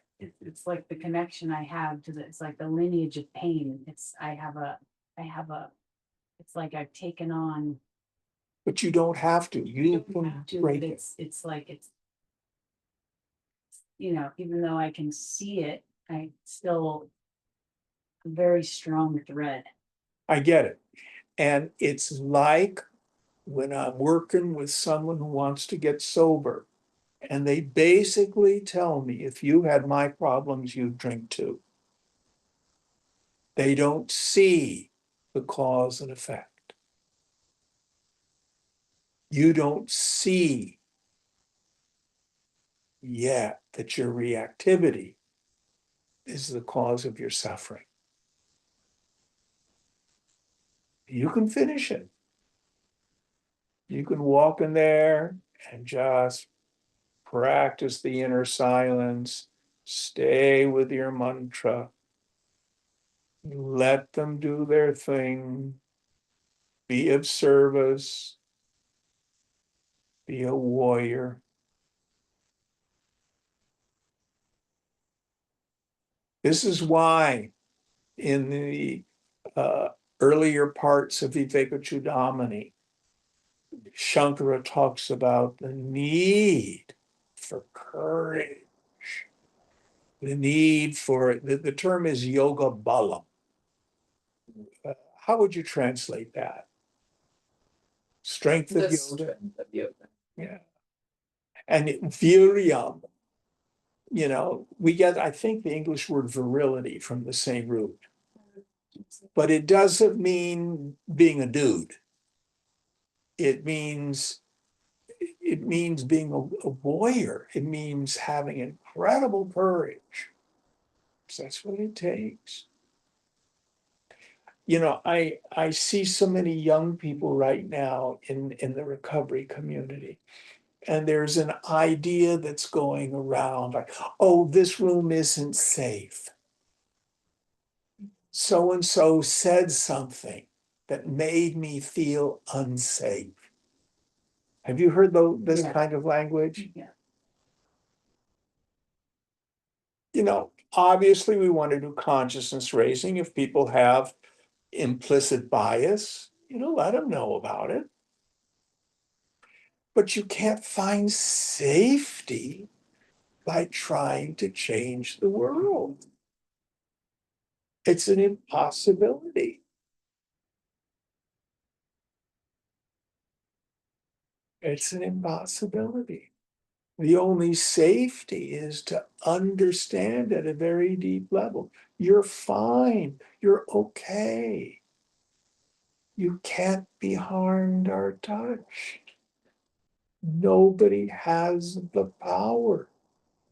It's like the connection I have to it's like the lineage of pain. I have a, it's like I've taken on. But you don't have to. You Don't can have to, break but it. it's like even though I can see it, I still a very strong thread. I get it. And it's like when I'm working with someone who wants to get sober, and they basically tell me, if you had my problems, you'd drink too. They don't see the cause and effect. You don't see yet that your reactivity is the cause of your suffering. You can finish it. You can walk in there and just practice the inner silence, stay with your mantra, let them do their thing, be of service, be a warrior. This is why in the earlier parts of Vivekachudamani, Shankara talks about the need for courage, the need for, the term is yoga bala. How would you translate that? Strength of The yoga. strength of yoga. Yeah. And virium, we get, I think, the English word virility from the same root, but it doesn't mean being a dude. It means being a warrior. It means having incredible courage. So that's what it takes. I see so many young people right now in the recovery community. And there's an idea that's going around like, oh, this room isn't safe. So and so said something that made me feel unsafe. Have you heard this Yeah. kind of language? Yeah. Obviously we want to do consciousness raising. If people have implicit bias, let them know about it. But you can't find safety by trying to change the world. It's an impossibility. It's an impossibility. The only safety is to understand at a very deep level. You're fine. You're okay. You can't be harmed or touched. Nobody has the power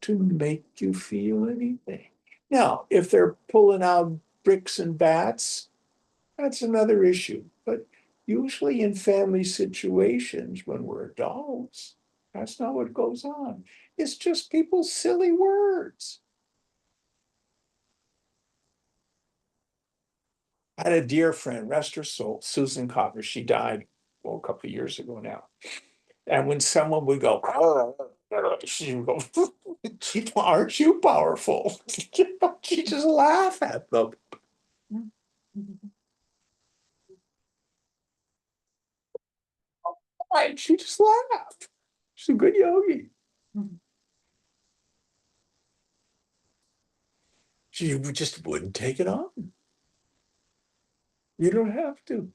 to make you feel anything. Now, if they're pulling out bricks and bats, that's another issue. But usually in family situations, when we're adults, that's not what goes on. It's just people's silly words. I had a dear friend, rest her soul, Susan Cotter. She died, well, a couple of years ago now. And when someone would go, she would go, aren't you powerful? She just laugh at them. And she just laughed. She's a good yogi. She just wouldn't take it on. You don't have to.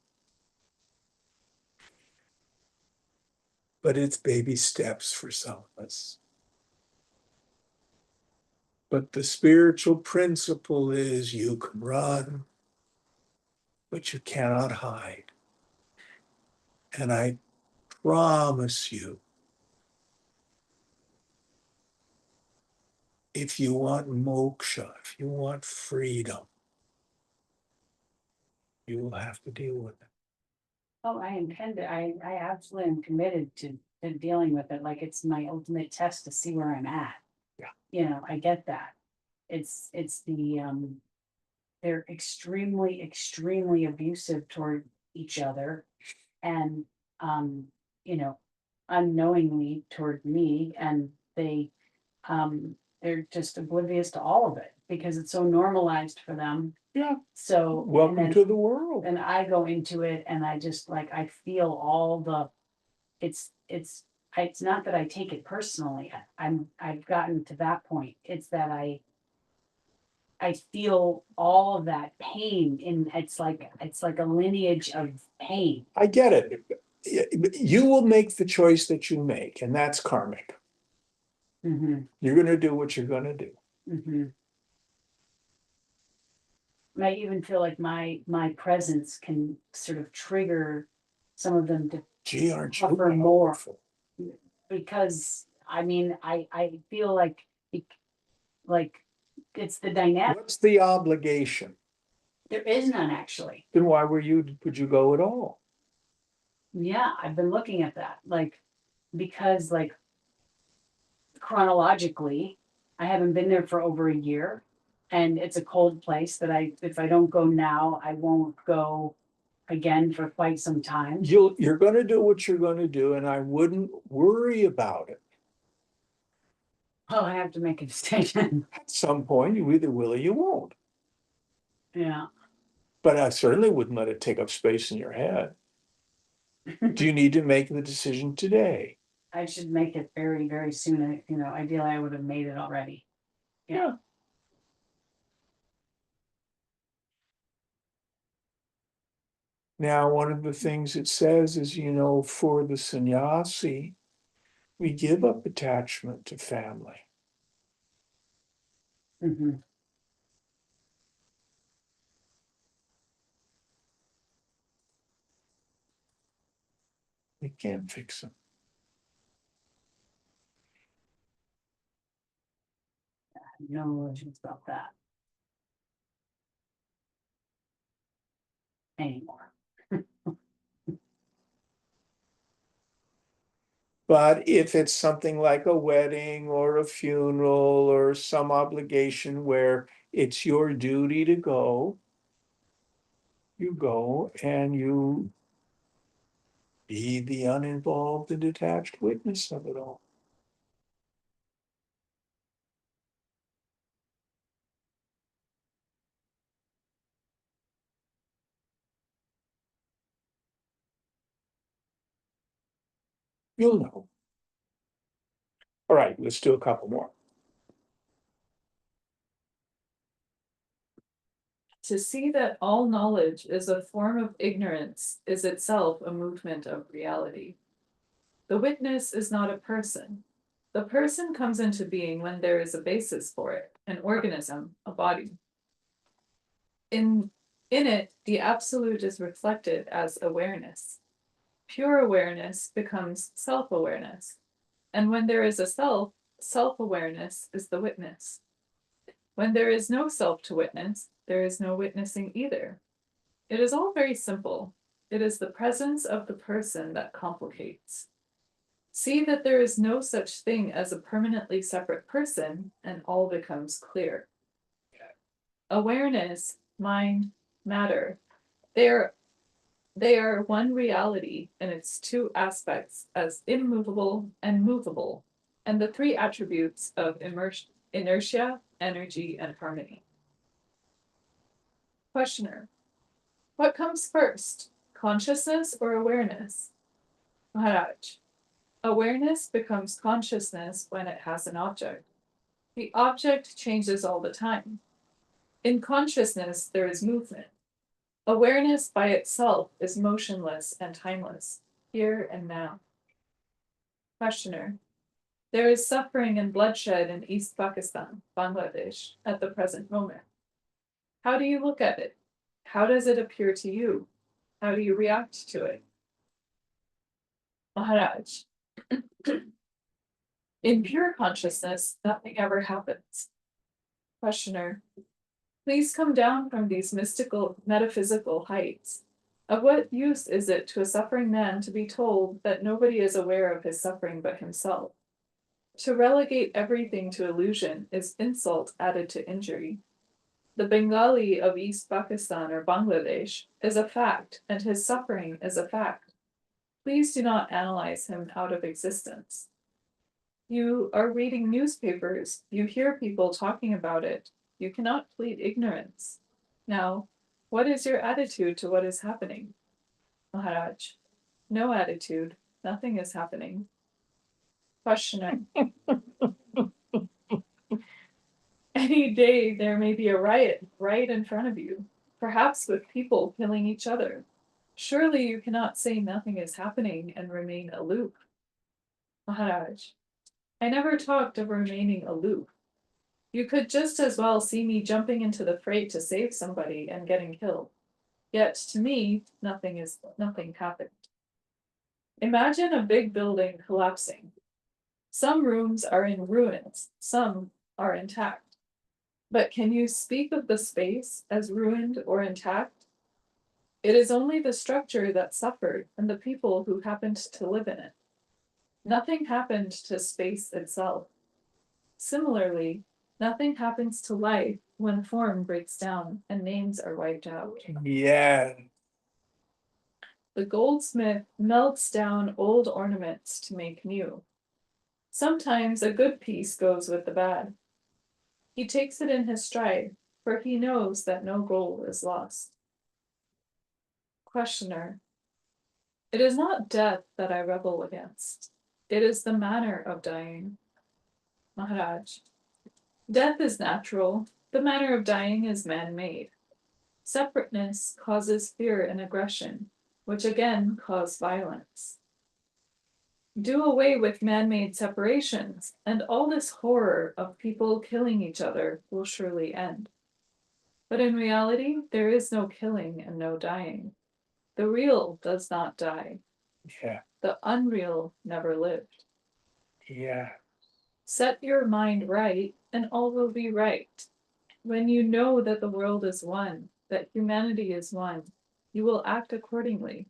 But it's baby steps for some of us. But the spiritual principle is you can run, but you cannot hide. And I promise you, if you want moksha, if you want freedom, you will have to deal with it. Oh, I absolutely am committed to dealing with it, like it's my ultimate test to see where I'm at. Yeah. I get that. It's they're extremely, extremely abusive toward each other. And, um, you know, unknowingly toward me, and they're just oblivious to all of it because it's so normalized for them. Yeah. So, and Welcome then, to the world. and I go into it and I just like, I feel all the, it's not that I take it personally. I've gotten to that point. It's that I feel all of that pain, and it's like a lineage of pain. I get it. You will make the choice that you make, and that's karmic. Mm-hmm, You're going to do what you're going to do. mm-hmm. I even feel like my presence can sort of trigger some of them to Gee, aren't you suffer more, powerful? because I mean I feel like like it's the dynamic. What's the obligation? There is none, actually. Then why would you go at all? Yeah, I've been looking at that, like, because like chronologically, I haven't been there for over a year, and it's a cold place that if I don't go now, I won't go again for quite some time. You're going to do what you're going to do, and I wouldn't worry about it. Oh, I have to make a decision. At some point, you either will or you won't. Yeah. But I certainly wouldn't let it take up space in your head. Do you need to make the decision today? I should make it very, very soon. Ideally I would have made it already. Yeah. Now, one of the things it says is, for the sannyasi, we give up attachment to family. Mhm. We can't fix them. No illusions about that. Anymore. But if it's something like a wedding or a funeral or some obligation where it's your duty to go, you go and you be the uninvolved and detached witness of it all. You'll know. All right, let's do a couple more. To see that all knowledge is a form of ignorance is itself a movement of reality. The witness is not a person. The person comes into being when there is a basis for it, an organism, a body. In it, the absolute is reflected as awareness. Pure awareness becomes self-awareness. And when there is a self, self-awareness is the witness. When there is no self to witness, there is no witnessing either. It is all very simple. It is the presence of the person that complicates. See that there is no such thing as a permanently separate person, and all becomes clear. Awareness, mind, matter, they are one reality in its two aspects as immovable and movable, and the three attributes of inertia, energy, and harmony. Questioner: what comes first, consciousness or awareness? Maharaj: awareness becomes consciousness when it has an object. The object changes all the time. In consciousness, there is movement. Awareness by itself is motionless and timeless, here and now. Questioner: there is suffering and bloodshed in East Pakistan, Bangladesh, at the present moment. How do you look at it? How does it appear to you? How do you react to it? Maharaj: in pure consciousness, nothing ever happens. Questioner: please come down from these mystical, metaphysical heights. Of what use is it to a suffering man to be told that nobody is aware of his suffering but himself? To relegate everything to illusion is insult added to injury. The Bengali of East Pakistan or Bangladesh is a fact, and his suffering is a fact. Please do not analyze him out of existence. You are reading newspapers, you hear people talking about it. You cannot plead ignorance. Now, what is your attitude to what is happening? Maharaj: no attitude, nothing is happening. Questioner: any day there may be a riot right in front of you, perhaps with people killing each other. Surely you cannot say nothing is happening and remain aloof. Maharaj: I never talked of remaining aloof. You could just as well see me jumping into the freight to save somebody and getting killed. Yet to me, nothing happened. Imagine a big building collapsing. Some rooms are in ruins, some are intact. But can you speak of the space as ruined or intact? It is only the structure that suffered and the people who happened to live in it. Nothing happened to space itself. Similarly, nothing happens to life when form breaks down and names are wiped out. Yeah. The goldsmith melts down old ornaments to make new. Sometimes a good piece goes with the bad. He takes it in his stride, for he knows that no gold is lost. Questioner: it is not death that I rebel against. It is the manner of dying. Maharaj: death is natural. The manner of dying is man-made. Separateness causes fear and aggression, which again cause violence. Do away with man-made separations, and all this horror of people killing each other will surely end. But in reality, there is no killing and no dying. The real does not die. Yeah, The unreal never lived. yeah, Set your mind right, and all will be right. When you know that the world is one, that humanity is one, you will act accordingly.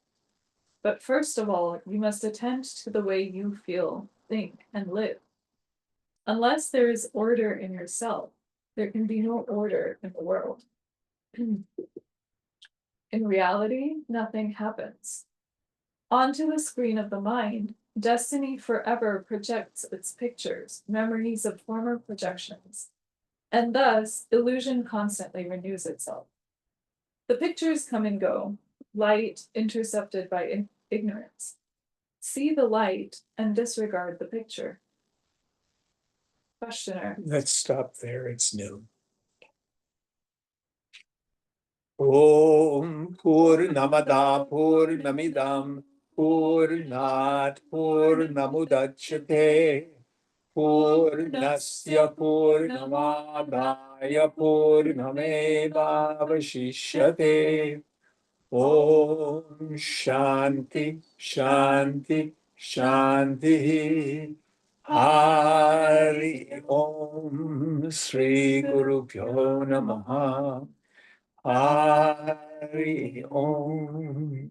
But first of all, you must attend to the way you feel, think, and live. Unless there is order in yourself, there can be no order in the world. In reality, nothing happens. Onto the screen of the mind, destiny forever projects its pictures, memories of former projections, and thus illusion constantly renews itself. The pictures come and go, light intercepted by ignorance. See the light and disregard the picture. Questioner. let's stop there, it's noon. Om Purnamada Purnamidam Purnat Purnamudachyate Purnasya Purnamadaya Purnamevavashishyate. Om Shanti Shanti Shanti. Hari Om Sri Guru Pyo Namaha. Hari Om.